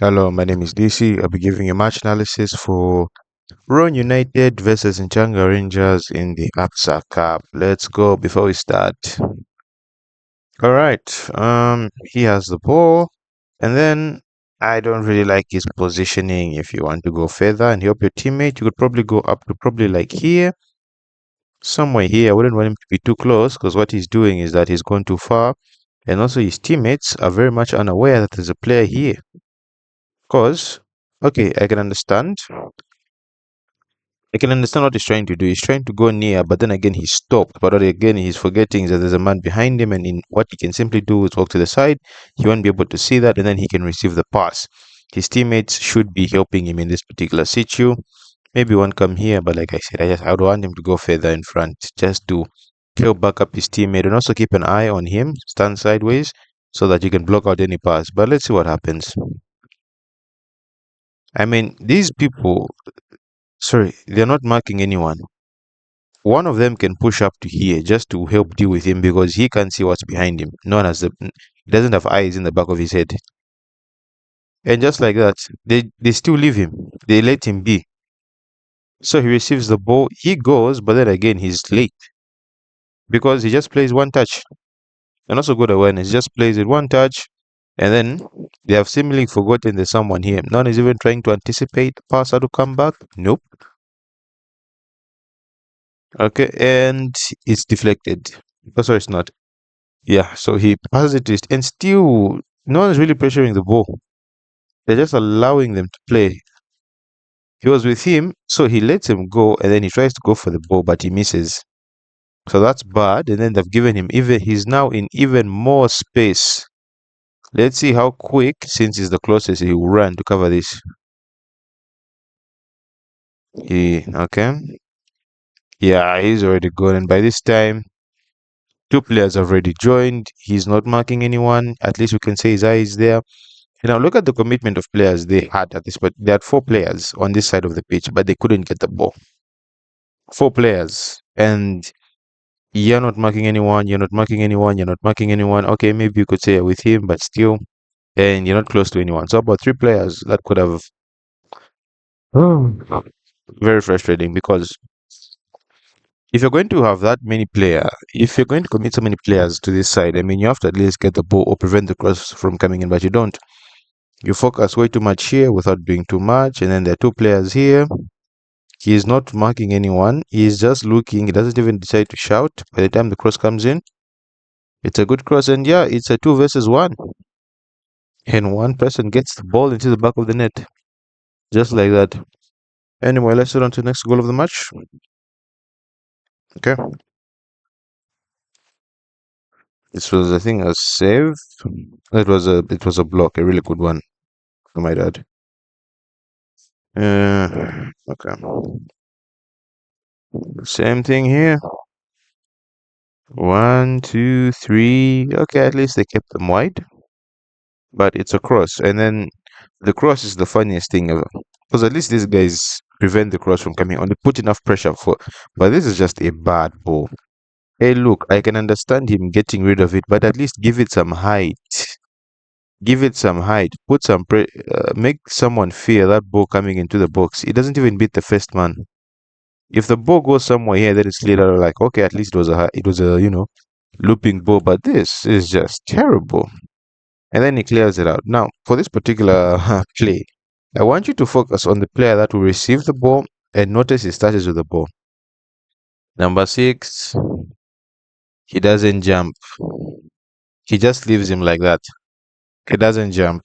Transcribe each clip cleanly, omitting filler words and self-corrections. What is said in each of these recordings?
Hello, my name is DC. I'll be giving you a match analysis for Roan United versus Nchanga Rangers in the ABSA Cup. Let's go before we start. All right. He has the ball, and then I don't really like his positioning. If you want to go further and help your teammate, you could probably go up to probably like here, somewhere here. I wouldn't want him to be too close because what he's doing is that he's gone too far, and also his teammates are very much unaware that there's a player here. Because, okay, I can understand what he's trying to do. He's trying to go near, but then again, he stopped. But what again, he's forgetting that there's a man behind him, and in what he can simply do is walk to the side. He won't be able to see that, and then he can receive the pass. His teammates should be helping him in this particular situ. Maybe one come here, but like I said, I would want him to go further in front, just to help back up his teammate, and also keep an eye on him, stand sideways, so that you can block out any pass. But let's see what happens. I mean, these people, sorry, they're not marking anyone. One of them can push up to here just to help deal with him because he can't see what's behind him. No one has he doesn't have eyes in the back of his head. And just like that, they still leave him. They let him be. So he receives the ball, he goes, but then again he's late because he just plays one touch. And also good awareness, he just plays it one touch, and then they have seemingly forgotten there's someone here. None is even trying to anticipate the passer to come back. Nope. Okay, and it's deflected. Oh, sorry, it's not. Yeah, so he passes it, and still no one's really pressuring the ball. They're just allowing them to play. He was with him, so he lets him go, and then he tries to go for the ball, but he misses. So that's bad. And then they've given him he's now in even more space. Let's see how quick, since he's the closest, he will run to cover this. Okay. Yeah, he's already gone, and by this time, two players have already joined. He's not marking anyone. At least we can say his eye is there. Now look at the commitment of players they had at this point. They had four players on this side of the pitch, but they couldn't get the ball. Four players. And you're not marking anyone, you're not marking anyone, you're not marking anyone. Okay, maybe you could say with him, but still, and you're not close to anyone. So about three players that could have very frustrating because if you're going to have that many if you're going to commit so many players to this side, I mean, you have to at least get the ball or prevent the cross from coming in, but you don't. You focus way too much here without doing too much, and then there are two players here. He is not marking anyone. He is just looking. He doesn't even decide to shout by the time the cross comes in. It's a good cross, and yeah, it's a 2 versus 1. And one person gets the ball into the back of the net. Just like that. Anyway, let's get on to the next goal of the match. Okay. This was, I think, a save. It was a block, a really good one, for my dad. Okay. Same thing here. 1, 2, 3. Okay, at least they kept them wide. But it's a cross. And then the cross is the funniest thing ever. Because at least these guys prevent the cross from coming on. They put enough pressure for. But this is just a bad ball. Hey, look, I can understand him getting rid of it, but at least give it some height. Give it some height. Put some make someone fear that ball coming into the box. It doesn't even beat the first man. If the ball goes somewhere here, then it's later like, okay, at least it was a looping ball, but this is just terrible. And then he clears it out. Now, for this particular play, I want you to focus on the player that will receive the ball and notice his touches with the ball. Number 6, he doesn't jump. He just leaves him like that. He doesn't jump.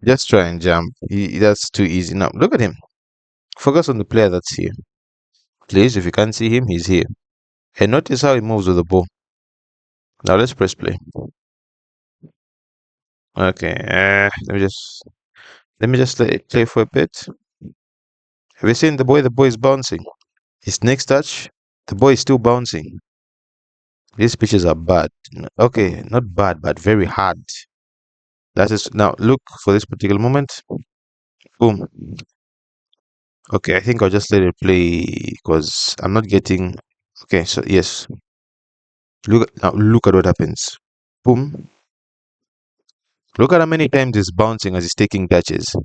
Just try and jump. That's too easy. Now, look at him. Focus on the player that's here. Please, if you can't see him, he's here. And notice how he moves with the ball. Now, let's press play. Okay, let me just let it play for a bit. Have you seen the boy? The boy is bouncing. His next touch, the boy is still bouncing. These pitches are bad. Okay, not bad, but very hard. That is now look for this particular moment. Boom. Okay, I think I'll just let it play because I'm not getting. Okay, so yes, look at what happens. Boom. Look at how many times it's bouncing as it's taking touches.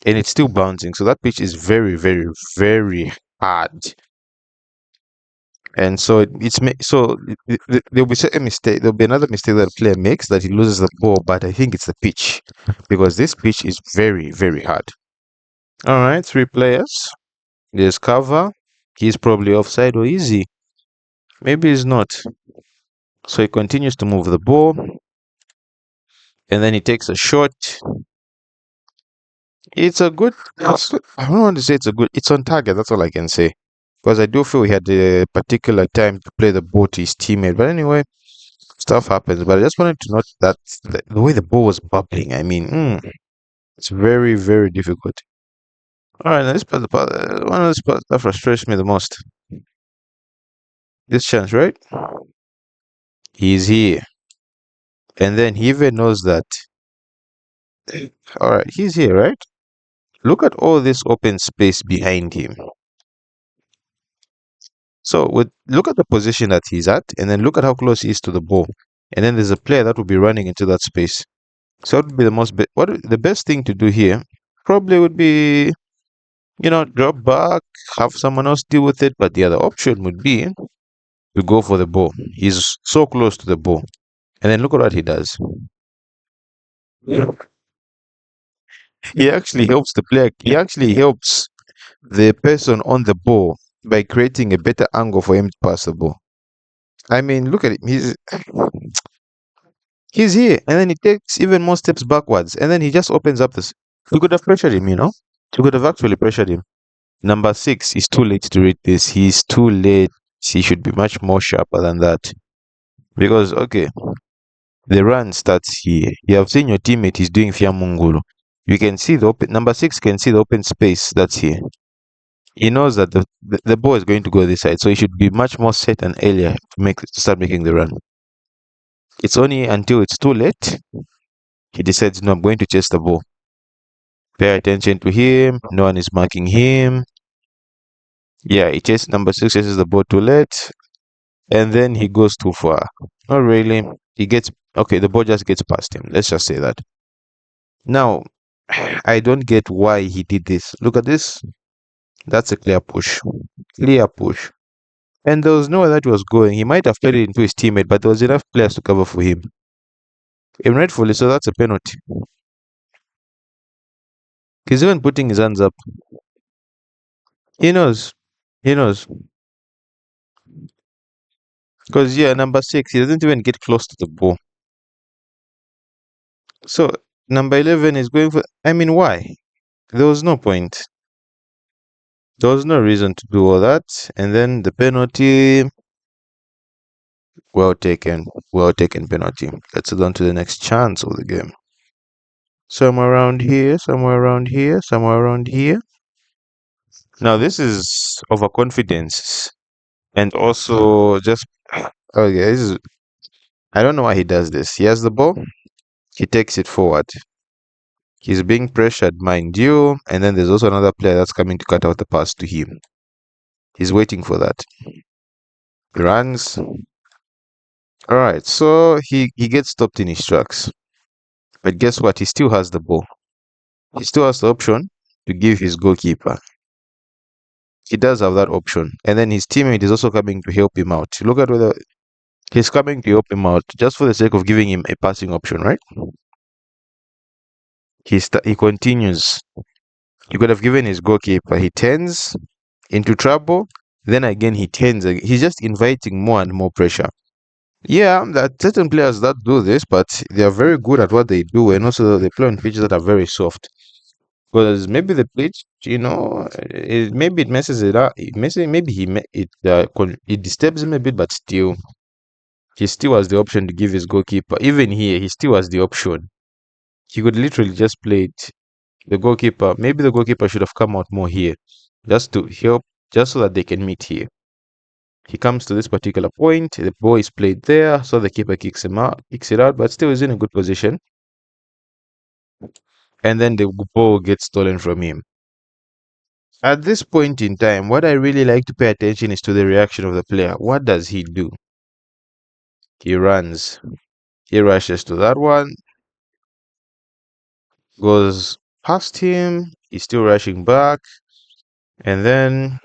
And it's still bouncing. So that pitch is very, very, very hard. And so there'll be certain mistake. There'll be another mistake that a player makes that he loses the ball, but I think it's the pitch because this pitch is very, very hard. All right, 3 players. There's cover. He's probably offside or easy. Maybe he's not. So he continues to move the ball, and then he takes a shot. It's a good. I don't want to say it's a good. It's on target. That's all I can say. Because I do feel he had a particular time to play the ball to his teammate. But anyway, stuff happens. But I just wanted to note that the way the ball was bubbling. I mean, it's very, very difficult. All right, now this part, one of the parts that frustrates me the most. This chance, right? He's here, and then he even knows that. All right, he's here, right? Look at all this open space behind him. So look at the position that he's at, and then look at how close he is to the ball. And then there's a player that will be running into that space. So it would be the best thing to do here probably would be, drop back, have someone else deal with it. But the other option would be to go for the ball. He's so close to the ball. And then look at what he does. He actually helps the player. He actually helps the person on the ball by creating a better angle for him to pass the ball. I mean, look at him. He's here, and then he takes even more steps backwards, and then he just opens up this. We could have pressured him, We could have actually pressured him. Number 6 is too late to read this. He's too late. He should be much more sharper than that. Because, okay, the run starts here. You have seen your teammate is doing Fiamungulu. You can see the open. Number 6 can see the open space that's here. He knows that the ball is going to go this side, so he should be much more set and earlier to start making the run. It's only until it's too late he decides, no, I'm going to chase the ball. Pay attention to him. No one is marking him. Yeah, he chases number 6, chases the ball too late, and then he goes too far. Not really. He gets okay. The ball just gets past him. Let's just say that. Now, I don't get why he did this. Look at this. That's a clear push. Clear push. And there was nowhere that was going. He might have played it into his teammate, but there was enough players to cover for him. And rightfully so, that's a penalty. He's even putting his hands up. He knows. He knows. Because, yeah, number 6, he doesn't even get close to the ball. So, number 11 is going for. I mean, why? There was no point. There was no reason to do all that. And then the penalty. Well taken. Well taken penalty. Let's go on to the next chance of the game. Somewhere around here, somewhere around here, somewhere around here. Now, this is overconfidence. And also just. Okay, I don't know why he does this. He has the ball. He takes it forward. He's being pressured, mind you. And then there's also another player that's coming to cut out the pass to him. He's waiting for that. He runs. All right, so he gets stopped in his tracks. But guess what? He still has the ball. He still has the option to give his goalkeeper. He does have that option. And then his teammate is also coming to help him out. Look at whether he's coming to help him out just for the sake of giving him a passing option, right? He continues. He could have given his goalkeeper. He turns into trouble. Then again, he turns. He's just inviting more and more pressure. Yeah, there are certain players that do this, but they are very good at what they do, and also they play on pitches that are very soft. Because maybe the pitch, maybe it messes it up. It disturbs him a bit, but still, he still has the option to give his goalkeeper. Even here, he still has the option. He could literally just play it. The goalkeeper, maybe the goalkeeper should have come out more here, just to help, just so that they can meet here. He comes to this particular point, the ball is played there, so the keeper kicks it out, but still is in a good position. And then the ball gets stolen from him. At this point in time, what I really like to pay attention is to the reaction of the player. What does he do? He runs. He rushes to that one, goes past him. He's still rushing back. And then,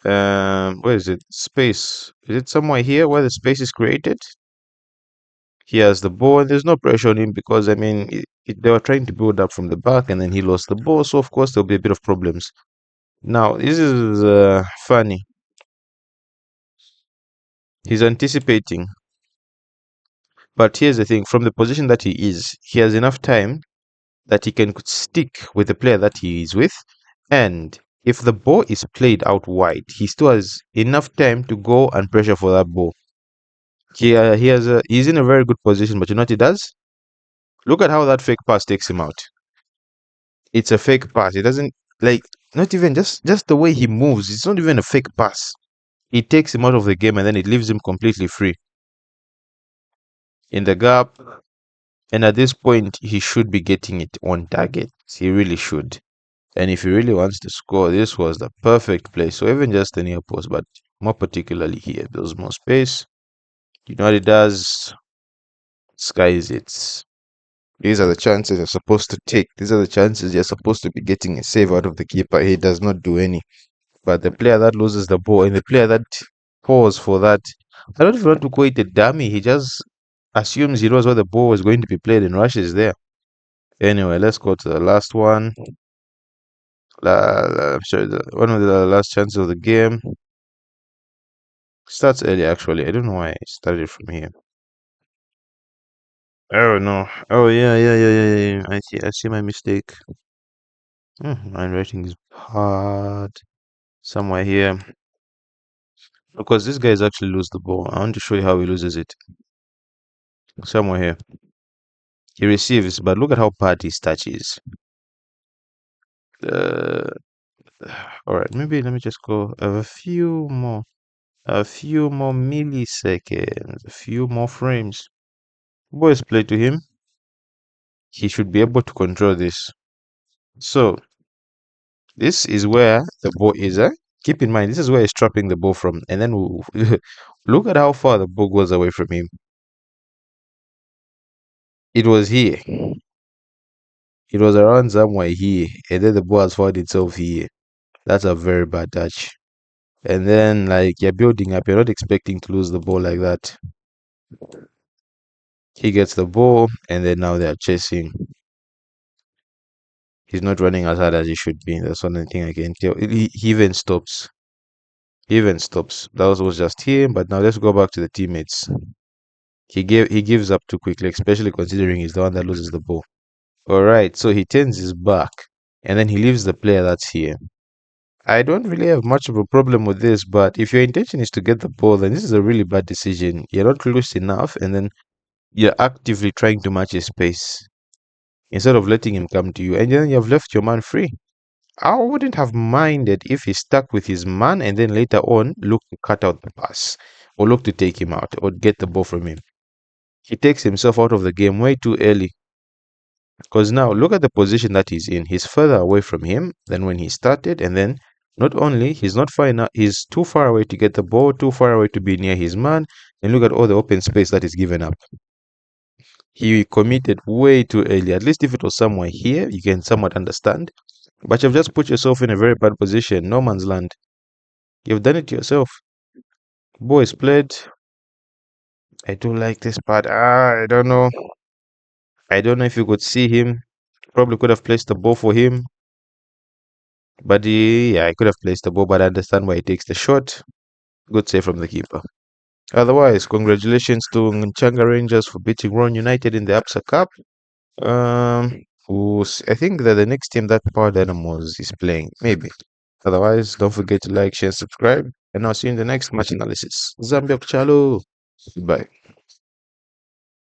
where is it? Space. Is it somewhere here where the space is created? He has the ball, and there's no pressure on him because, I mean, they were trying to build up from the back, and then he lost the ball. So, of course, there'll be a bit of problems. Now, this is funny. He's anticipating. But here's the thing, from the position that he is, he has enough time that he can stick with the player that he is with. And if the ball is played out wide, he still has enough time to go and pressure for that ball. He's in a very good position, but you know what he does? Look at how that fake pass takes him out. It's a fake pass. It doesn't like not even just the way he moves. It's not even a fake pass. It takes him out of the game and then it leaves him completely free in the gap. And at this point, he should be getting it on target. He really should. And if he really wants to score, this was the perfect play. So even just the near post, but more particularly here, there's more space. You know what it does? Skies it. These are the chances you're supposed to take. These are the chances you're supposed to be getting a save out of the keeper. He does not do any. But the player that loses the ball and the player that falls for that, I don't even want to call it a dummy. He just assumes he knows where the ball is going to be played and rushes there. Anyway, let's go to the last one. I'm sure one of the last chances of the game. Starts early, actually. I don't know why I started from here. Oh no. Oh yeah. I see my mistake. My writing is hard. Somewhere here. Because this guy is actually lose the ball. I want to show you how he loses it. Somewhere here. He receives, but look at how bad his touch is. Uh, Alright, maybe let me just go a few more milliseconds, a few more frames. Ball is played to him. He should be able to control this. So this is where the ball is. Keep in mind, this is where he's trapping the ball from. And then look at how far the ball goes away from him. It was here. It was around somewhere here. And then the ball has found itself here. That's a very bad touch. And then, like, you're building up. You're not expecting to lose the ball like that. He gets the ball, and then now they're chasing. He's not running as hard as he should be. That's one thing I can tell. He even stops. He even stops. That was just him. But now let's go back to the teammates. He gives up too quickly, especially considering he's the one that loses the ball. All right, so he turns his back, and then he leaves the player that's here. I don't really have much of a problem with this, but if your intention is to get the ball, then this is a really bad decision. You're not close enough, and then you're actively trying to match his pace instead of letting him come to you, and then you've left your man free. I wouldn't have minded if he stuck with his man and then later on look to cut out the pass or look to take him out or get the ball from him. He takes himself out of the game way too early. Because now look at the position that he's in. He's further away from him than when he started, and then not only he's not far enough, he's too far away to get the ball, too far away to be near his man, and look at all the open space that is given up. He committed way too early. At least if it was somewhere here, you can somewhat understand. But you've just put yourself in a very bad position, no man's land. You've done it to yourself. Boys played. I don't like this part. I don't know. I don't know if you could see him. Probably could have placed the ball for him. But yeah, I could have placed the ball, but I understand why he takes the shot. Good save from the keeper. Otherwise, congratulations to Nchanga Rangers for beating Roan United in the ABSA Cup. I think that the next team that Power Dynamos is playing, maybe. Otherwise, don't forget to like, share, subscribe, and I'll see you in the next match analysis. Zambia Chalo. Goodbye.